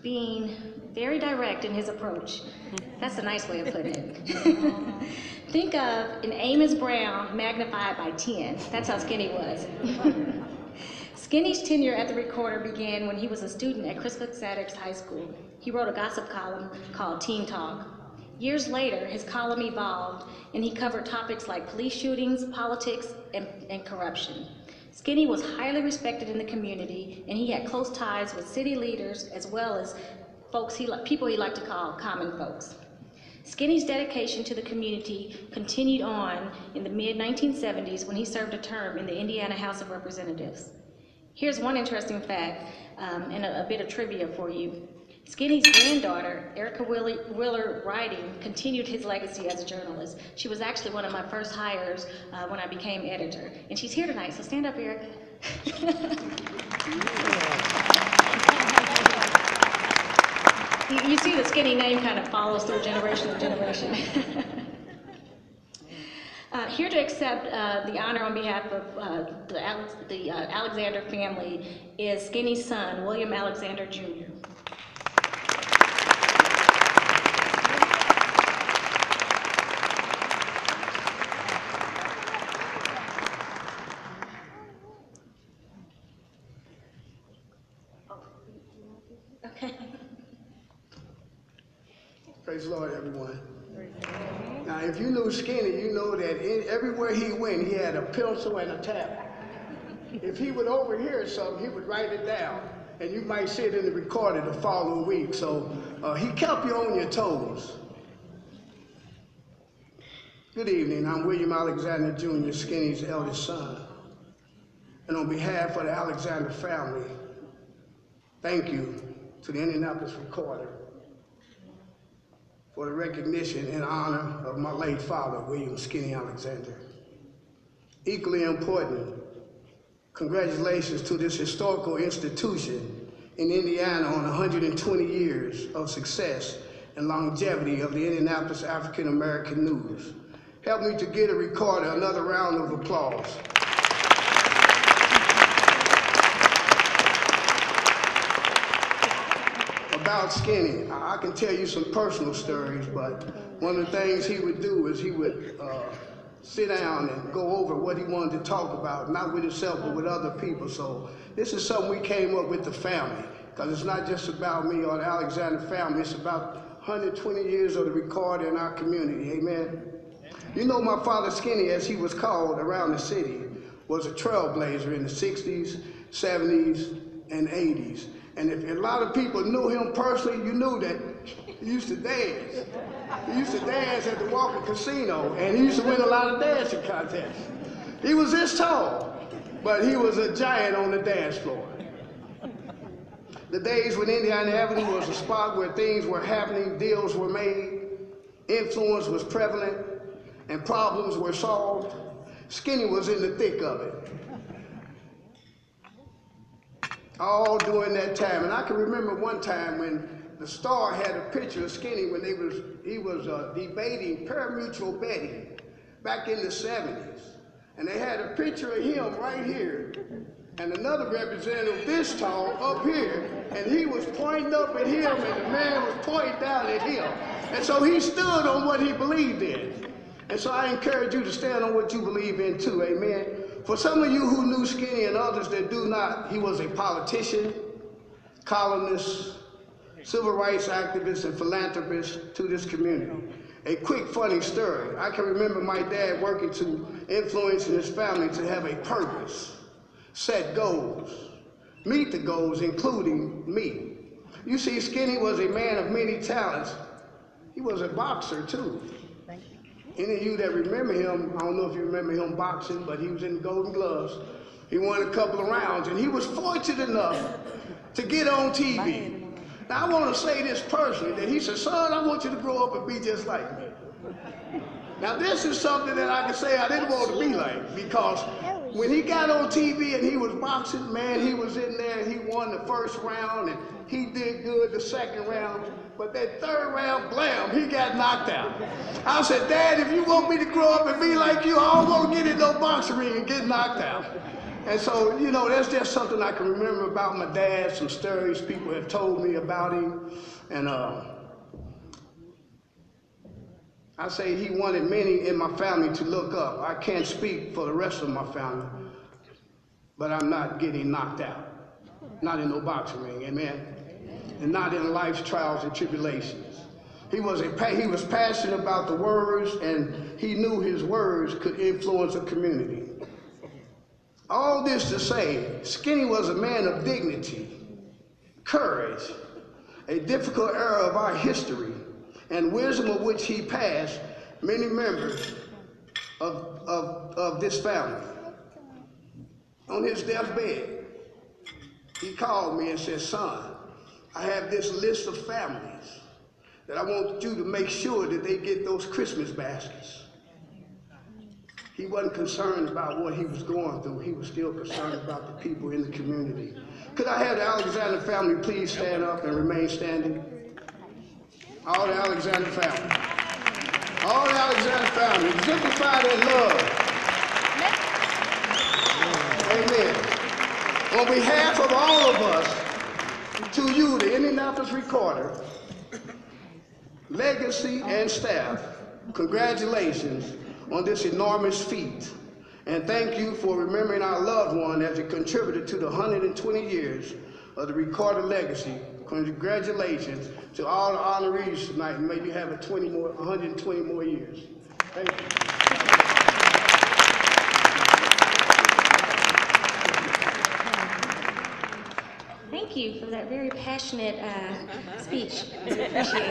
being very direct in his approach. That's a nice way of putting it. Think of an Amos Brown magnified by 10. That's how Skinny was. Skinny's tenure at the Recorder began when he was a student at Crispus Attucks High School. He wrote a gossip column called Teen Talk. Years later, his column evolved, and he covered topics like police shootings, politics, and corruption. Skinny was highly respected in the community, and he had close ties with city leaders as well as people he liked to call common folks. Skinny's dedication to the community continued on in the mid-1970s when he served a term in the Indiana House of Representatives. Here's one interesting fact and a bit of trivia for you. Skinny's granddaughter, Erica Willer Riding, continued his legacy as a journalist. She was actually one of my first hires when I became editor. And she's here tonight, so stand up, Erica. You see the Skinny name kind of follows through generation to generation. Here to accept the honor on behalf of the Alexander family is Skinny's son, William Alexander Jr. Praise the Lord, everyone. Now, if you knew Skinny, you know that everywhere he went, he had a pencil and a tablet. If he would overhear something, he would write it down, and you might see it in the recorder the following week. So he kept you on your toes. Good evening. I'm William Alexander Jr., Skinny's eldest son. And on behalf of the Alexander family, thank you to the Indpls Recorder for the recognition and honor of my late father, William Skinny Alexander. Equally important, congratulations to this historical institution in Indiana on 120 years of success and longevity of the Indianapolis African American News. Help me to get a recorder another round of applause. About Skinny, I can tell you some personal stories, but one of the things he would do is he would sit down and go over what he wanted to talk about, not with himself, but with other people. So this is something we came up with the family, because it's not just about me or the Alexander family, it's about 120 years of the Recorder in our community, amen? You know, my father Skinny, as he was called around the city, was a trailblazer in the 60s, 70s, and 80s. And if a lot of people knew him personally, you knew that he used to dance. He used to dance at the Walker Casino, and he used to win a lot of dancing contests. He was this tall, but he was a giant on the dance floor. The days when Indiana Avenue was a spot where things were happening, deals were made, influence was prevalent, and problems were solved, Skinny was in the thick of it. All during that time. And I can remember one time when the Star had a picture of Skinny when he was debating pari-mutuel betting back in the 70s. And they had a picture of him right here and another representative this tall up here, and he was pointing up at him and the man was pointing down at him. And so he stood on what he believed in. And so I encourage you to stand on what you believe in too, amen. For some of you who knew Skinny and others that do not, he was a politician, columnist, civil rights activist, and philanthropist to this community. A quick, funny story. I can remember my dad working to influence his family to have a purpose, set goals, meet the goals, including me. You see, Skinny was a man of many talents. He was a boxer, too. Any of you that remember him, I don't know if you remember him boxing, but he was in the Golden Gloves. He won a couple of rounds, and he was fortunate enough to get on TV. Now, I want to say this personally, that he said, son, I want you to grow up and be just like me. Now, this is something that I can say I didn't want to be like, because when he got on TV and he was boxing, man, he was in there, and he won the first round, and he did good the second round. But that third round, blam, he got knocked out. I said, Dad, if you want me to grow up and be like you, I don't want to get in no boxing ring and get knocked out. And so, you know, that's just something I can remember about my dad, some stories people have told me about him. And I say he wanted many in my family to look up. I can't speak for the rest of my family, but I'm not getting knocked out. Not in no boxing ring, amen? And not in life's trials and tribulations. He was passionate about the words, and he knew his words could influence a community. All this to say, Skinny was a man of dignity, courage, a difficult era of our history, and wisdom of which he passed many members of this family. On his deathbed, he called me and said, son, I have this list of families that I want you to make sure that they get those Christmas baskets. He wasn't concerned about what he was going through. He was still concerned about the people in the community. Could I have the Alexander family please stand up and remain standing? All the Alexander family. All the Alexander family. Exemplify their love. Amen. On behalf of all of us, to you, the Indpls Recorder, legacy and staff, congratulations on this enormous feat. And thank you for remembering our loved one as it contributed to the 120 years of the Recorder legacy. Congratulations to all the honorees tonight, and may you have 120 more years. Thank you. Thank you for that very passionate speech. I appreciate it.